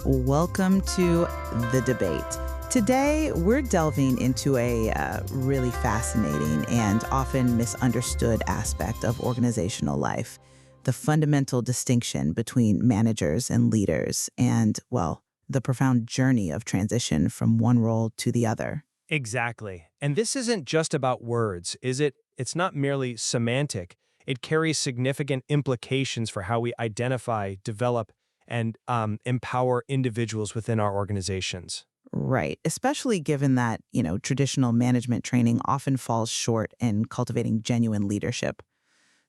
Welcome to The Debate. Today, we're delving into a really fascinating and often misunderstood aspect of organizational life, the fundamental distinction between managers and leaders, and, well, the profound journey of transition from one role to the other. Exactly. And this isn't just about words, is it? It's not merely semantic. It carries significant implications for how we identify, develop, and empower individuals within our organizations. Right, especially given that, traditional management training often falls short in cultivating genuine leadership.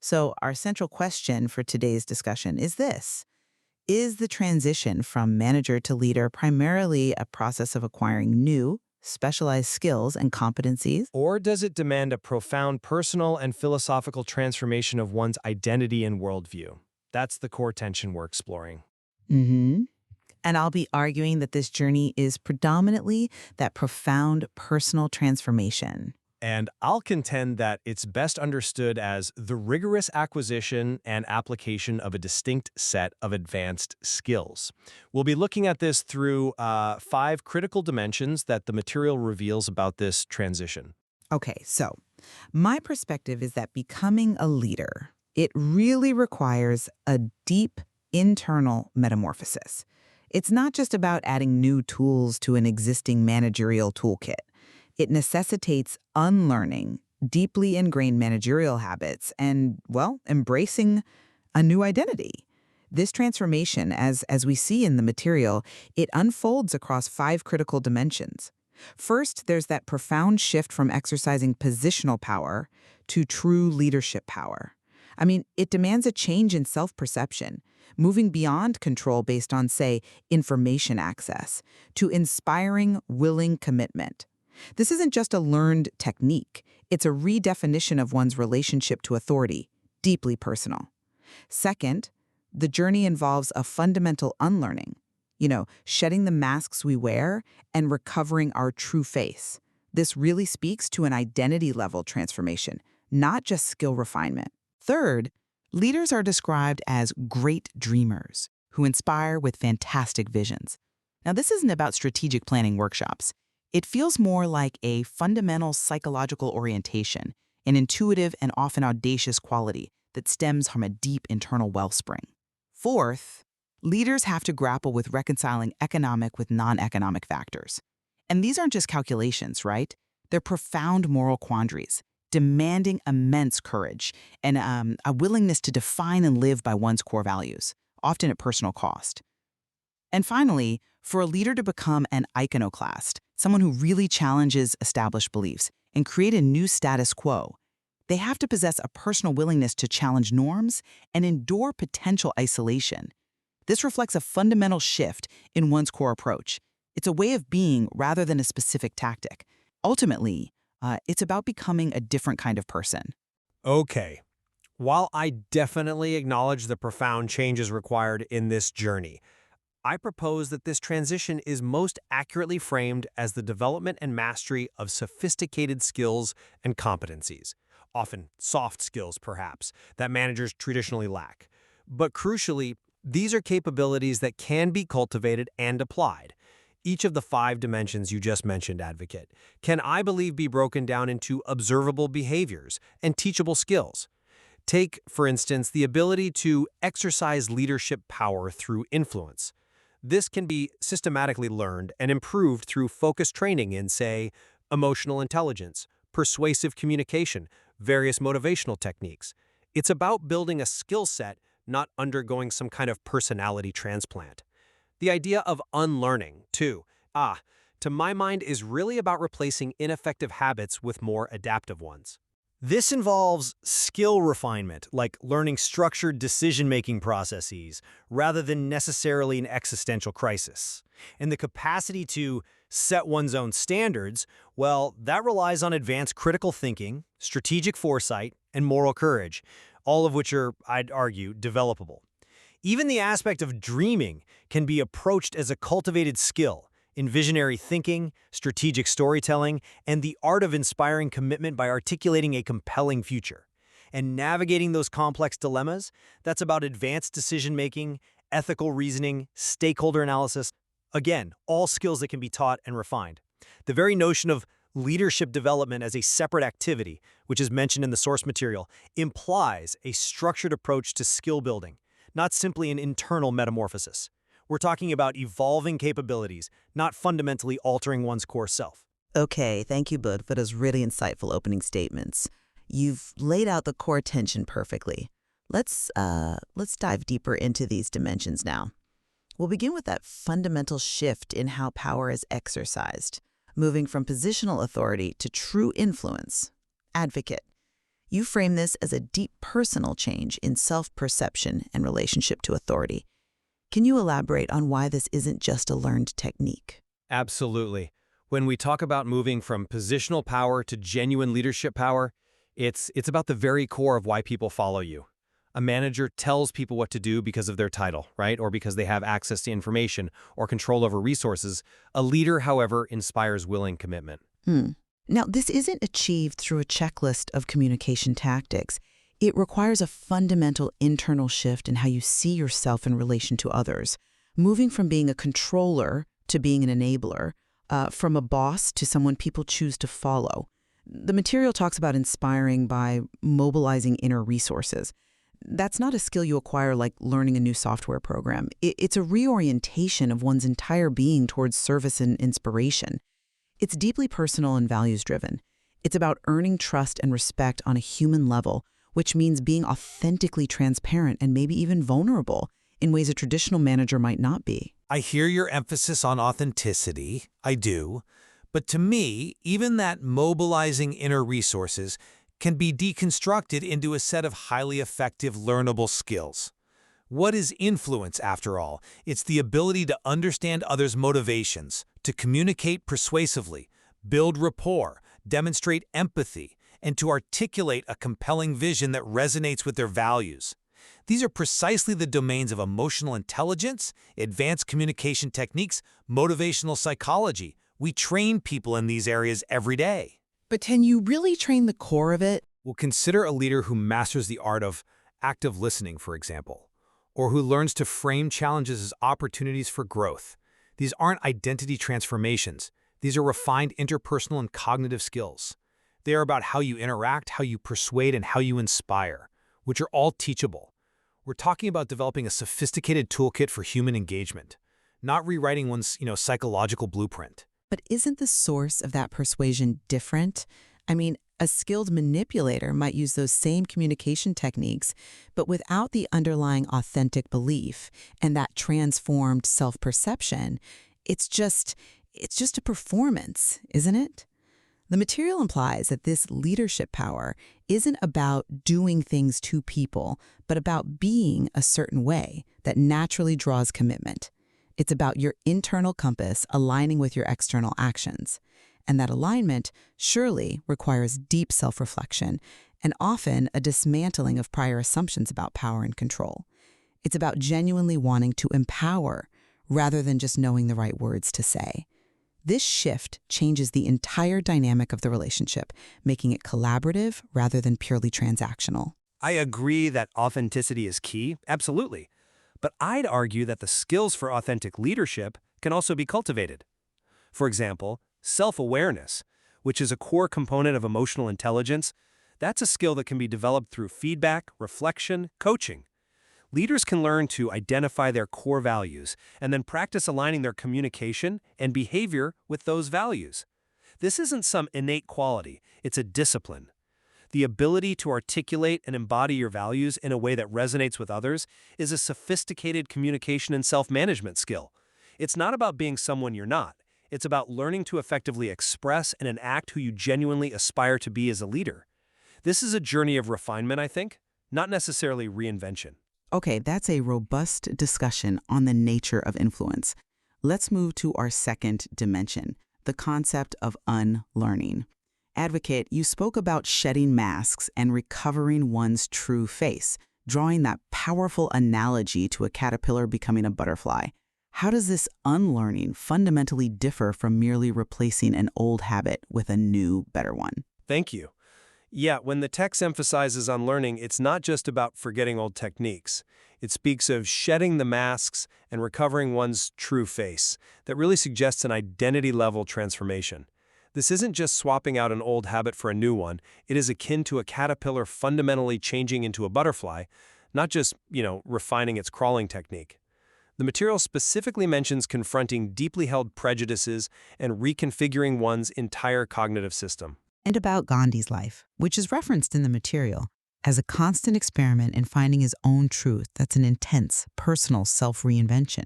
So, our central question for today's discussion is this. Is the transition from manager to leader primarily a process of acquiring new, specialized skills and competencies? Or does it demand a profound personal and philosophical transformation of one's identity and worldview? That's the core tension we're exploring. Hmm. And I'll be arguing that this journey is predominantly that profound personal transformation. And I'll contend that it's best understood as the rigorous acquisition and application of a distinct set of advanced skills. We'll be looking at this through five critical dimensions that the material reveals about this transition. Okay, so my perspective is that becoming a leader, it really requires a deep internal metamorphosis. It's not just about adding new tools to an existing managerial toolkit. It necessitates unlearning deeply ingrained managerial habits and, well, embracing a new identity. This transformation, as we see in the material, it unfolds across five critical dimensions. First, there's that profound shift from exercising positional power to true leadership power. I mean, it demands a change in self-perception, moving beyond control based on, say, information access, to inspiring, willing commitment. This isn't just a learned technique, it's a redefinition of one's relationship to authority, deeply personal. Second, the journey involves a fundamental unlearning, shedding the masks we wear and recovering our true face. This really speaks to an identity level transformation, not just skill refinement. Third, leaders are described as great dreamers who inspire with fantastic visions. Now, this isn't about strategic planning workshops. It feels more like a fundamental psychological orientation, an intuitive and often audacious quality that stems from a deep internal wellspring. Fourth, leaders have to grapple with reconciling economic with non-economic factors. And these aren't just calculations, right? They're profound moral quandaries, demanding immense courage and a willingness to define and live by one's core values, often at personal cost. And finally, for a leader to become an iconoclast, someone who really challenges established beliefs and create a new status quo, they have to possess a personal willingness to challenge norms and endure potential isolation. This reflects a fundamental shift in one's core approach. It's a way of being rather than a specific tactic. Ultimately, it's about becoming a different kind of person. Okay. While I definitely acknowledge the profound changes required in this journey, I propose that this transition is most accurately framed as the development and mastery of sophisticated skills and competencies, often soft skills perhaps, that managers traditionally lack. But crucially, these are capabilities that can be cultivated and applied. Each of the five dimensions you just mentioned, Advocate, can, I believe, be broken down into observable behaviors and teachable skills. Take, for instance, the ability to exercise leadership power through influence. This can be systematically learned and improved through focused training in, say, emotional intelligence, persuasive communication, various motivational techniques. It's about building a skill set, not undergoing some kind of personality transplant. The idea of unlearning, too, to my mind, is really about replacing ineffective habits with more adaptive ones. This involves skill refinement, like learning structured decision-making processes, rather than necessarily an existential crisis. And the capacity to set one's own standards, well, that relies on advanced critical thinking, strategic foresight, and moral courage, all of which are, I'd argue, developable. Even the aspect of dreaming can be approached as a cultivated skill in visionary thinking, strategic storytelling, and the art of inspiring commitment by articulating a compelling future. And navigating those complex dilemmas, that's about advanced decision-making, ethical reasoning, stakeholder analysis, Again, all skills that can be taught and refined. The very notion of leadership development as a separate activity, which is mentioned in the source material, implies a structured approach to skill building, not simply an internal metamorphosis. We're talking about evolving capabilities, not fundamentally altering one's core self. Okay, thank you, Bud, for those really insightful opening statements. You've laid out the core tension perfectly. Let's dive deeper into these dimensions now. We'll begin with that fundamental shift in how power is exercised, moving from positional authority to true influence. Advocate. You frame this as a deep personal change in self-perception and relationship to authority. Can you elaborate on why this isn't just a learned technique? Absolutely. When we talk about moving from positional power to genuine leadership power, it's about the very core of why people follow you. A manager tells people what to do because of their title, right? Or because they have access to information or control over resources. A leader, however, inspires willing commitment. Now, this isn't achieved through a checklist of communication tactics. It requires a fundamental internal shift in how you see yourself in relation to others, moving from being a controller to being an enabler, from a boss to someone people choose to follow. The material talks about inspiring by mobilizing inner resources. That's not a skill you acquire like learning a new software program. It's a reorientation of one's entire being towards service and inspiration. It's deeply personal and values-driven. It's about earning trust and respect on a human level, which means being authentically transparent and maybe even vulnerable in ways a traditional manager might not be. I hear your emphasis on authenticity, I do, but to me, even that mobilizing inner resources can be deconstructed into a set of highly effective learnable skills. What is influence, after all? It's the ability to understand others' motivations, to communicate persuasively, build rapport, demonstrate empathy, and to articulate a compelling vision that resonates with their values. These are precisely the domains of emotional intelligence, advanced communication techniques, motivational psychology. We train people in these areas every day. But can you really train the core of it? Well, consider a leader who masters the art of active listening, for example, or who learns to frame challenges as opportunities for growth. These aren't identity transformations. These are refined interpersonal and cognitive skills. They are about how you interact, how you persuade, and how you inspire, which are all teachable. We're talking about developing a sophisticated toolkit for human engagement, not rewriting one's, psychological blueprint. But isn't the source of that persuasion different? I mean, a skilled manipulator might use those same communication techniques, but without the underlying authentic belief and that transformed self-perception, it's just a performance, isn't it? The material implies that this leadership power isn't about doing things to people, but about being a certain way that naturally draws commitment. It's about your internal compass aligning with your external actions. And that alignment surely requires deep self-reflection and often a dismantling of prior assumptions about power and control. It's about genuinely wanting to empower rather than just knowing the right words to say. This shift changes the entire dynamic of the relationship, making it collaborative rather than purely transactional. I agree that authenticity is key, absolutely. But I'd argue that the skills for authentic leadership can also be cultivated. For example, self-awareness, which is a core component of emotional intelligence, that's a skill that can be developed through feedback, reflection, coaching. Leaders can learn to identify their core values and then practice aligning their communication and behavior with those values. This isn't some innate quality, it's a discipline. The ability to articulate and embody your values in a way that resonates with others is a sophisticated communication and self-management skill. It's not about being someone you're not. It's about learning to effectively express and enact who you genuinely aspire to be as a leader. This is a journey of refinement, I think, not necessarily reinvention. Okay, that's a robust discussion on the nature of influence. Let's move to our second dimension, the concept of unlearning. Advocate, you spoke about shedding masks and recovering one's true face, drawing that powerful analogy to a caterpillar becoming a butterfly. How does this unlearning fundamentally differ from merely replacing an old habit with a new, better one? Thank you. Yeah, when the text emphasizes unlearning, it's not just about forgetting old techniques. It speaks of shedding the masks and recovering one's true face. That really suggests an identity-level transformation. This isn't just swapping out an old habit for a new one. It is akin to a caterpillar fundamentally changing into a butterfly, not just, refining its crawling technique. The material specifically mentions confronting deeply held prejudices and reconfiguring one's entire cognitive system. And about Gandhi's life, which is referenced in the material, as a constant experiment in finding his own truth that's an intense, personal self-reinvention.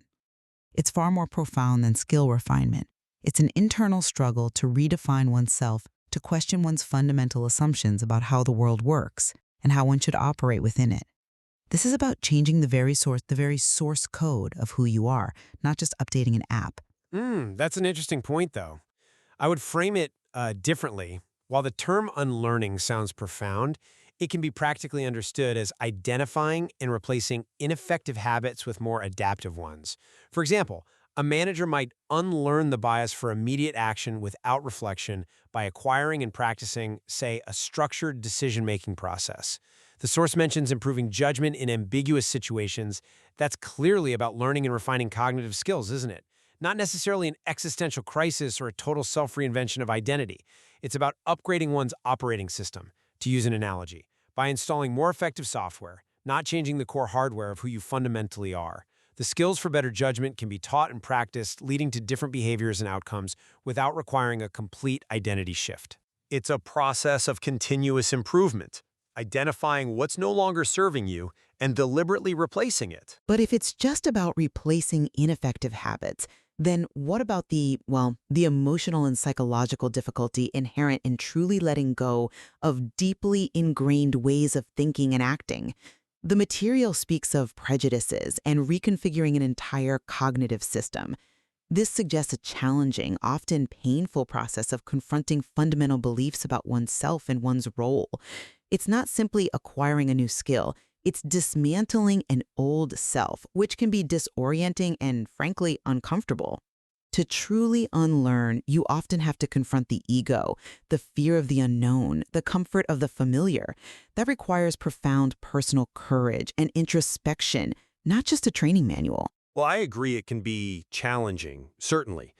It's far more profound than skill refinement. It's an internal struggle to redefine oneself, to question one's fundamental assumptions about how the world works and how one should operate within it. This is about changing the very source code of who you are, not just updating an app. That's an interesting point, though. I would frame it differently. While the term unlearning sounds profound, it can be practically understood as identifying and replacing ineffective habits with more adaptive ones. For example, a manager might unlearn the bias for immediate action without reflection by acquiring and practicing, say, a structured decision-making process. The source mentions improving judgment in ambiguous situations. That's clearly about learning and refining cognitive skills, isn't it? Not necessarily an existential crisis or a total self-reinvention of identity. It's about upgrading one's operating system, to use an analogy, by installing more effective software, not changing the core hardware of who you fundamentally are. The skills for better judgment can be taught and practiced, leading to different behaviors and outcomes without requiring a complete identity shift. It's a process of continuous improvement, identifying what's no longer serving you and deliberately replacing it. But if it's just about replacing ineffective habits, then what about the emotional and psychological difficulty inherent in truly letting go of deeply ingrained ways of thinking and acting? The material speaks of prejudices and reconfiguring an entire cognitive system. This suggests a challenging, often painful process of confronting fundamental beliefs about oneself and one's role. It's not simply acquiring a new skill. It's dismantling an old self, which can be disorienting and, frankly, uncomfortable. To truly unlearn, you often have to confront the ego, the fear of the unknown, the comfort of the familiar. That requires profound personal courage and introspection, not just a training manual. Well, I agree it can be challenging, certainly.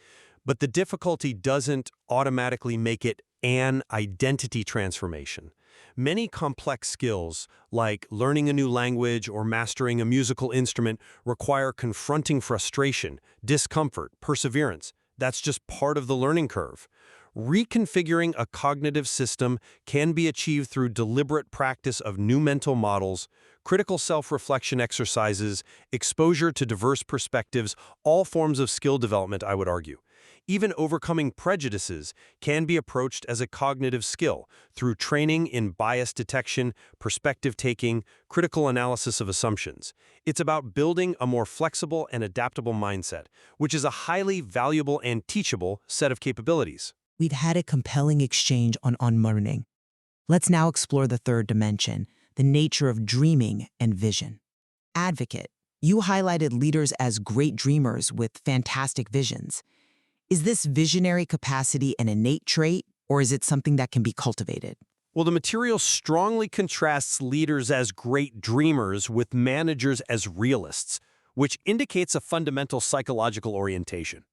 But the difficulty doesn't automatically make it an identity transformation. Many complex skills, like learning a new language or mastering a musical instrument, require confronting frustration, discomfort, perseverance. That's just part of the learning curve. Reconfiguring a cognitive system can be achieved through deliberate practice of new mental models, critical self-reflection exercises, exposure to diverse perspectives, all forms of skill development, I would argue. Even overcoming prejudices can be approached as a cognitive skill through training in bias detection, perspective taking, critical analysis of assumptions. It's about building a more flexible and adaptable mindset, which is a highly valuable and teachable set of capabilities. We've had a compelling exchange on unlearning. Let's now explore the third dimension, the nature of dreaming and vision. Advocate, you highlighted leaders as great dreamers with fantastic visions. Is this visionary capacity an innate trait, or is it something that can be cultivated? Well, the material strongly contrasts leaders as great dreamers with managers as realists, which indicates a fundamental psychological orientation.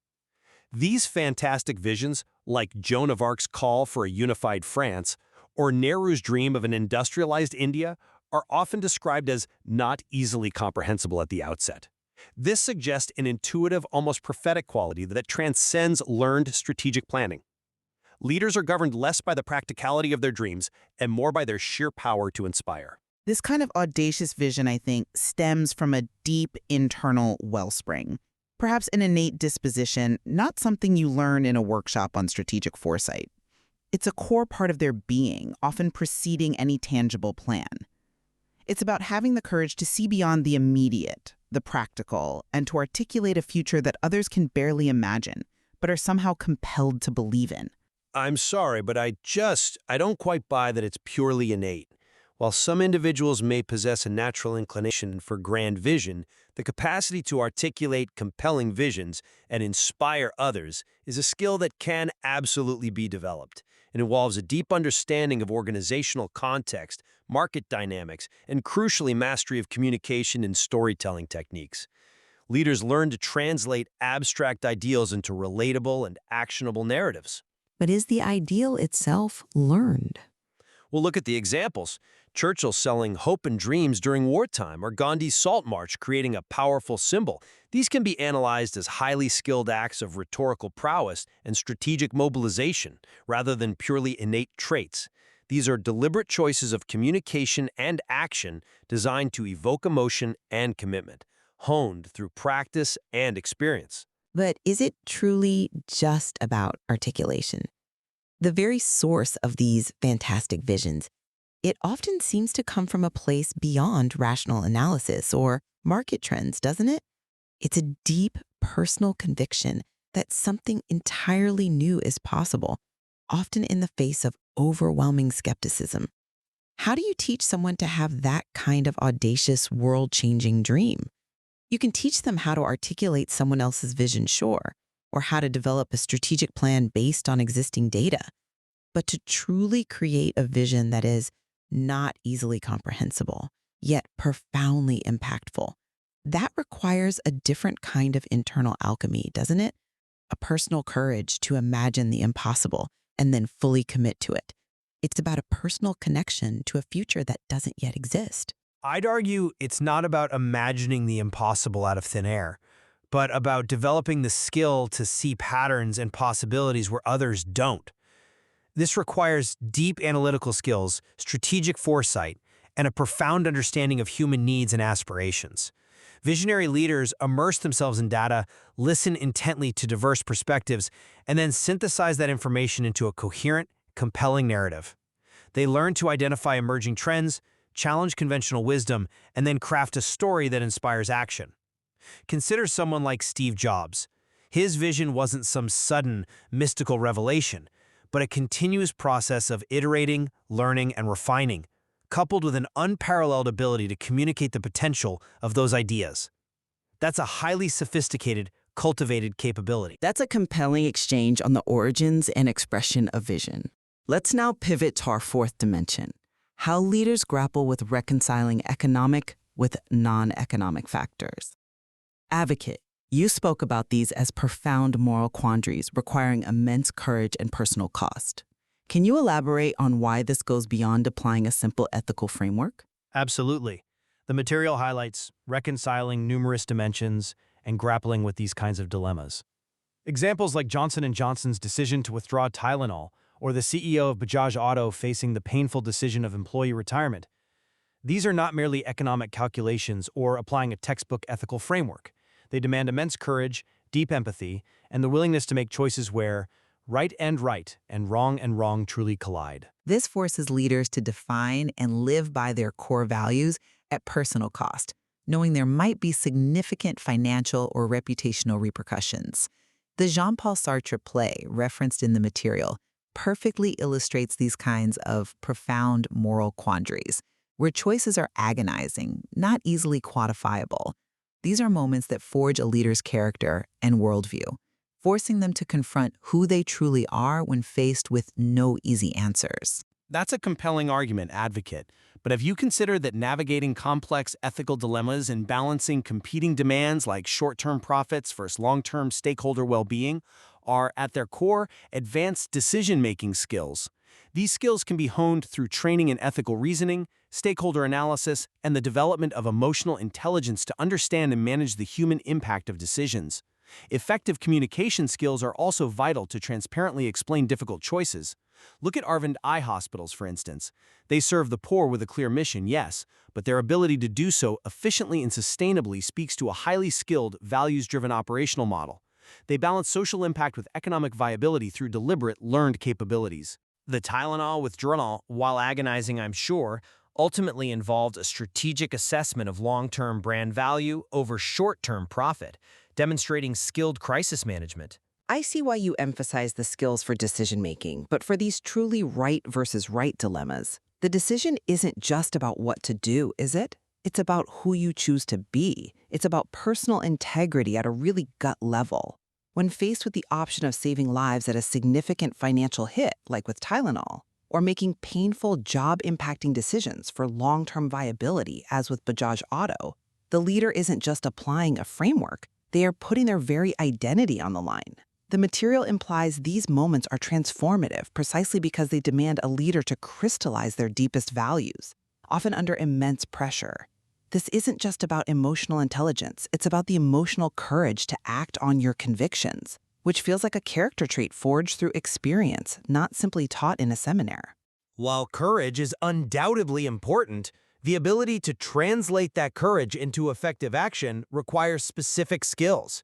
These fantastic visions, like Joan of Arc's call for a unified France, or Nehru's dream of an industrialized India, are often described as not easily comprehensible at the outset. This suggests an intuitive, almost prophetic quality that transcends learned strategic planning. Leaders are governed less by the practicality of their dreams and more by their sheer power to inspire. This kind of audacious vision, I think, stems from a deep internal wellspring. Perhaps an innate disposition, not something you learn in a workshop on strategic foresight. It's a core part of their being, often preceding any tangible plan. It's about having the courage to see beyond the immediate, the practical, and to articulate a future that others can barely imagine, but are somehow compelled to believe in. I'm sorry, but I don't quite buy that it's purely innate. While some individuals may possess a natural inclination for grand vision, the capacity to articulate compelling visions and inspire others is a skill that can absolutely be developed. It involves a deep understanding of organizational context, market dynamics, and crucially, mastery of communication and storytelling techniques. Leaders learn to translate abstract ideals into relatable and actionable narratives. But is the ideal itself learned? We'll look at the examples. Churchill selling hope and dreams during wartime, or Gandhi's Salt March creating a powerful symbol. These can be analyzed as highly skilled acts of rhetorical prowess and strategic mobilization, rather than purely innate traits. These are deliberate choices of communication and action designed to evoke emotion and commitment, honed through practice and experience. But is it truly just about articulation? The very source of these fantastic visions, it often seems to come from a place beyond rational analysis or market trends, doesn't it? It's a deep personal conviction that something entirely new is possible, often in the face of overwhelming skepticism. How do you teach someone to have that kind of audacious, world-changing dream? You can teach them how to articulate someone else's vision, sure, or how to develop a strategic plan based on existing data. But to truly create a vision that is not easily comprehensible, yet profoundly impactful, that requires a different kind of internal alchemy, doesn't it? A personal courage to imagine the impossible and then fully commit to it. It's about a personal connection to a future that doesn't yet exist. I'd argue it's not about imagining the impossible out of thin air, but about developing the skill to see patterns and possibilities where others don't. This requires deep analytical skills, strategic foresight, and a profound understanding of human needs and aspirations. Visionary leaders immerse themselves in data, listen intently to diverse perspectives, and then synthesize that information into a coherent, compelling narrative. They learn to identify emerging trends, challenge conventional wisdom, and then craft a story that inspires action. Consider someone like Steve Jobs. His vision wasn't some sudden, mystical revelation, but a continuous process of iterating, learning, and refining, coupled with an unparalleled ability to communicate the potential of those ideas. That's a highly sophisticated, cultivated capability. That's a compelling exchange on the origins and expression of vision. Let's now pivot to our fourth dimension: how leaders grapple with reconciling economic with non-economic factors. Advocate, you spoke about these as profound moral quandaries requiring immense courage and personal cost. Can you elaborate on why this goes beyond applying a simple ethical framework? Absolutely. The material highlights reconciling numerous dimensions and grappling with these kinds of dilemmas. Examples like Johnson & Johnson's decision to withdraw Tylenol, or the CEO of Bajaj Auto facing the painful decision of employee retirement. These are not merely economic calculations or applying a textbook ethical framework. They demand immense courage, deep empathy, and the willingness to make choices where right and wrong truly collide. This forces leaders to define and live by their core values at personal cost, knowing there might be significant financial or reputational repercussions. The Jean-Paul Sartre play, referenced in the material, perfectly illustrates these kinds of profound moral quandaries, where choices are agonizing, not easily quantifiable. These are moments that forge a leader's character and worldview, forcing them to confront who they truly are when faced with no easy answers. That's a compelling argument, Advocate. But have you considered that navigating complex ethical dilemmas and balancing competing demands like short-term profits versus long-term stakeholder well-being are, at their core, advanced decision-making skills? These skills can be honed through training in ethical reasoning, stakeholder analysis, and the development of emotional intelligence to understand and manage the human impact of decisions. Effective communication skills are also vital to transparently explain difficult choices. Look at Arvind Eye Hospitals, for instance. They serve the poor with a clear mission, yes, but their ability to do so efficiently and sustainably speaks to a highly skilled, values-driven operational model. They balance social impact with economic viability through deliberate, learned capabilities. The Tylenol withdrawal, while agonizing, I'm sure, ultimately involved a strategic assessment of long-term brand value over short-term profit, demonstrating skilled crisis management. I see why you emphasize the skills for decision-making, but for these truly right versus right dilemmas, the decision isn't just about what to do, is it? It's about who you choose to be. It's about personal integrity at a really gut level. When faced with the option of saving lives at a significant financial hit, like with Tylenol, or making painful job-impacting decisions for long-term viability, as with Bajaj Auto, the leader isn't just applying a framework, they are putting their very identity on the line. The material implies these moments are transformative precisely because they demand a leader to crystallize their deepest values, often under immense pressure. This isn't just about emotional intelligence, it's about the emotional courage to act on your convictions, which feels like a character trait forged through experience, not simply taught in a seminar. While courage is undoubtedly important, the ability to translate that courage into effective action requires specific skills.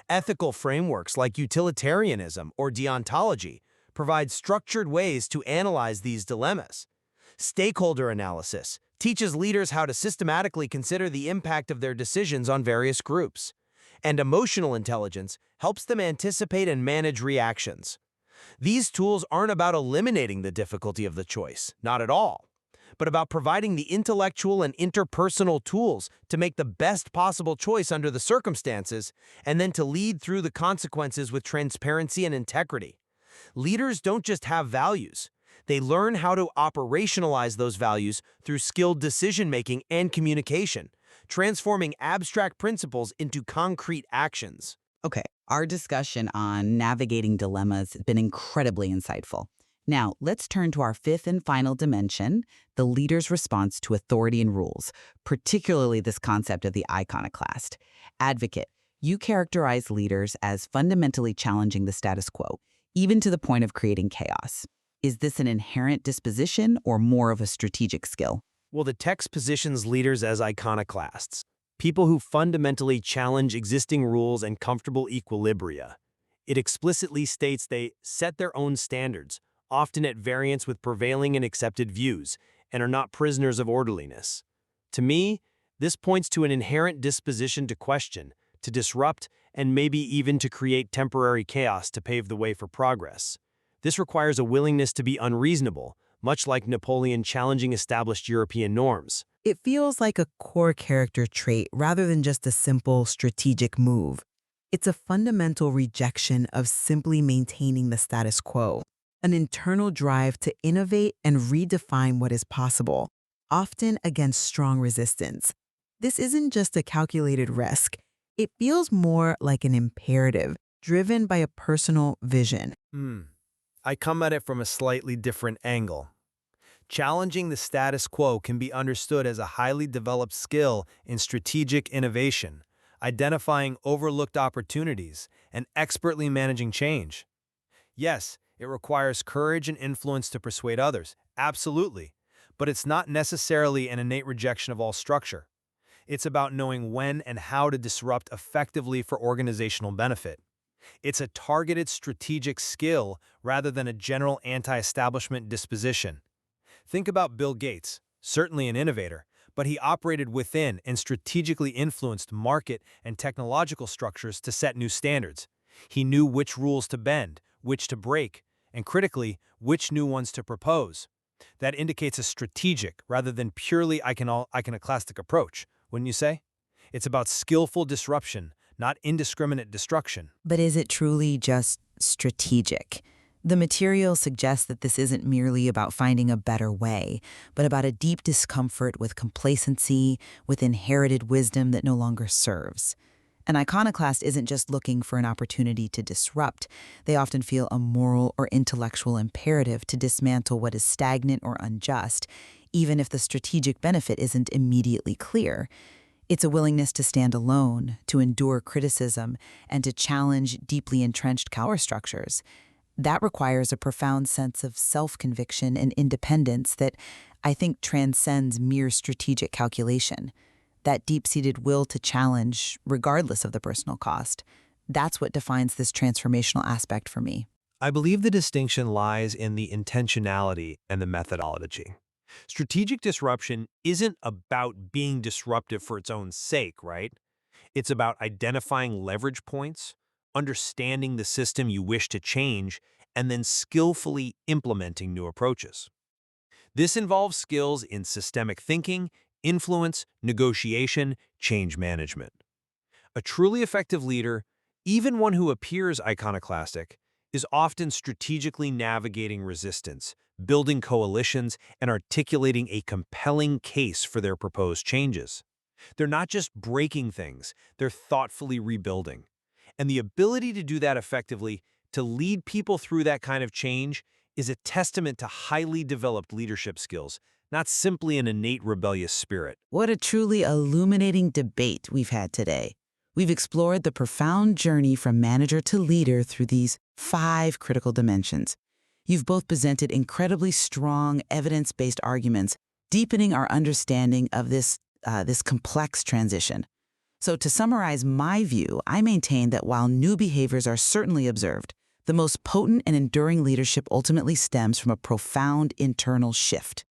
Ethical frameworks like utilitarianism or deontology provide structured ways to analyze these dilemmas. Stakeholder analysis teaches leaders how to systematically consider the impact of their decisions on various groups. And emotional intelligence helps them anticipate and manage reactions. These tools aren't about eliminating the difficulty of the choice, not at all, but about providing the intellectual and interpersonal tools to make the best possible choice under the circumstances, and then to lead through the consequences with transparency and integrity. Leaders don't just have values. They learn how to operationalize those values through skilled decision-making and communication, transforming abstract principles into concrete actions. Okay, our discussion on navigating dilemmas has been incredibly insightful. Now, let's turn to our fifth and final dimension, the leader's response to authority and rules, particularly this concept of the iconoclast. Advocate, you characterize leaders as fundamentally challenging the status quo, even to the point of creating chaos. Is this an inherent disposition or more of a strategic skill? Well, the text positions leaders as iconoclasts, people who fundamentally challenge existing rules and comfortable equilibria. It explicitly states they set their own standards, often at variance with prevailing and accepted views, and are not prisoners of orderliness. To me, this points to an inherent disposition to question, to disrupt, and maybe even to create temporary chaos to pave the way for progress. This requires a willingness to be unreasonable, much like Napoleon challenging established European norms. It feels like a core character trait rather than just a simple strategic move. It's a fundamental rejection of simply maintaining the status quo, an internal drive to innovate and redefine what is possible, often against strong resistance. This isn't just a calculated risk. It feels more like an imperative, driven by a personal vision. I come at it from a slightly different angle. Challenging the status quo can be understood as a highly developed skill in strategic innovation, identifying overlooked opportunities, and expertly managing change. Yes, it requires courage and influence to persuade others, absolutely, but it's not necessarily an innate rejection of all structure. It's about knowing when and how to disrupt effectively for organizational benefit. It's a targeted strategic skill rather than a general anti-establishment disposition. Think about Bill Gates, certainly an innovator, but he operated within and strategically influenced market and technological structures to set new standards. He knew which rules to bend, which to break, and critically, which new ones to propose. That indicates a strategic rather than purely iconoclastic approach, wouldn't you say? It's about skillful disruption, not indiscriminate destruction. But is it truly just strategic? The material suggests that this isn't merely about finding a better way, but about a deep discomfort with complacency, with inherited wisdom that no longer serves. An iconoclast isn't just looking for an opportunity to disrupt. They often feel a moral or intellectual imperative to dismantle what is stagnant or unjust, even if the strategic benefit isn't immediately clear. It's a willingness to stand alone, to endure criticism, and to challenge deeply entrenched power structures. That requires a profound sense of self-conviction and independence that I think transcends mere strategic calculation. That deep-seated will to challenge, regardless of the personal cost. That's what defines this transformational aspect for me. I believe the distinction lies in the intentionality and the methodology. Strategic disruption isn't about being disruptive for its own sake, right? It's about identifying leverage points, understanding the system you wish to change, and then skillfully implementing new approaches. This involves skills in systemic thinking, influence, negotiation, change management. A truly effective leader Even one who appears iconoclastic is often strategically navigating resistance, building coalitions, and articulating a compelling case for their proposed changes. They're not just breaking things, they're thoughtfully rebuilding. And the ability to do that effectively, to lead people through that kind of change, is a testament to highly developed leadership skills, not simply an innate rebellious spirit. What a truly illuminating debate we've had today. We've explored the profound journey from manager to leader through these 5 critical dimensions. You've both presented incredibly strong, evidence-based arguments, deepening our understanding of this complex transition. So to summarize my view, I maintain that while new behaviors are certainly observed, the most potent and enduring leadership ultimately stems from a profound internal shift.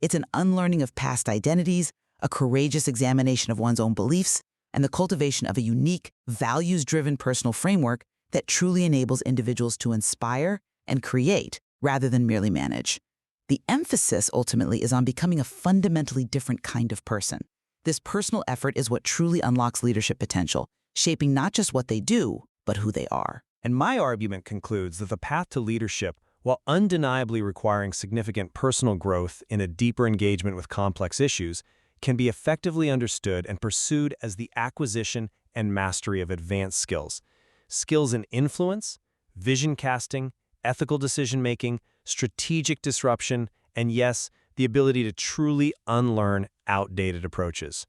It's an unlearning of past identities, a courageous examination of one's own beliefs, and the cultivation of a unique, values-driven personal framework that truly enables individuals to inspire and create rather than merely manage. The emphasis ultimately is on becoming a fundamentally different kind of person. This personal effort is what truly unlocks leadership potential, shaping not just what they do, but who they are. And my argument concludes that the path to leadership, while undeniably requiring significant personal growth in a deeper engagement with complex issues, can be effectively understood and pursued as the acquisition and mastery of advanced skills. Skills in influence, vision casting, ethical decision-making, strategic disruption, and yes, the ability to truly unlearn outdated approaches.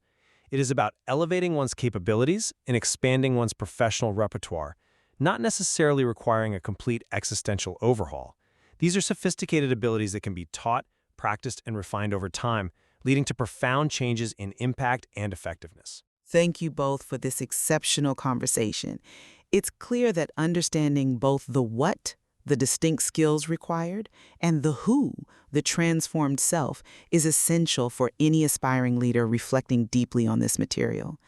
It is about elevating one's capabilities and expanding one's professional repertoire, not necessarily requiring a complete existential overhaul. These are sophisticated abilities that can be taught, practiced, and refined over time, leading to profound changes in impact and effectiveness. Thank you both for this exceptional conversation. It's clear that understanding both the what, the distinct skills required, and the who, the transformed self, is essential for any aspiring leader reflecting deeply on this material.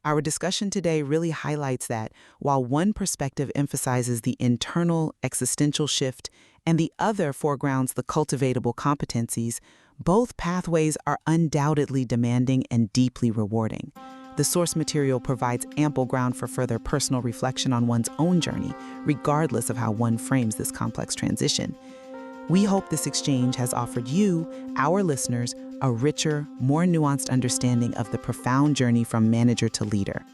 Our discussion today really highlights that while one perspective emphasizes the internal existential shift and the other foregrounds the cultivatable competencies, both pathways are undoubtedly demanding and deeply rewarding. The source material provides ample ground for further personal reflection on one's own journey, regardless of how one frames this complex transition. We hope this exchange has offered you, our listeners, a richer, more nuanced understanding of the profound journey from manager to leader.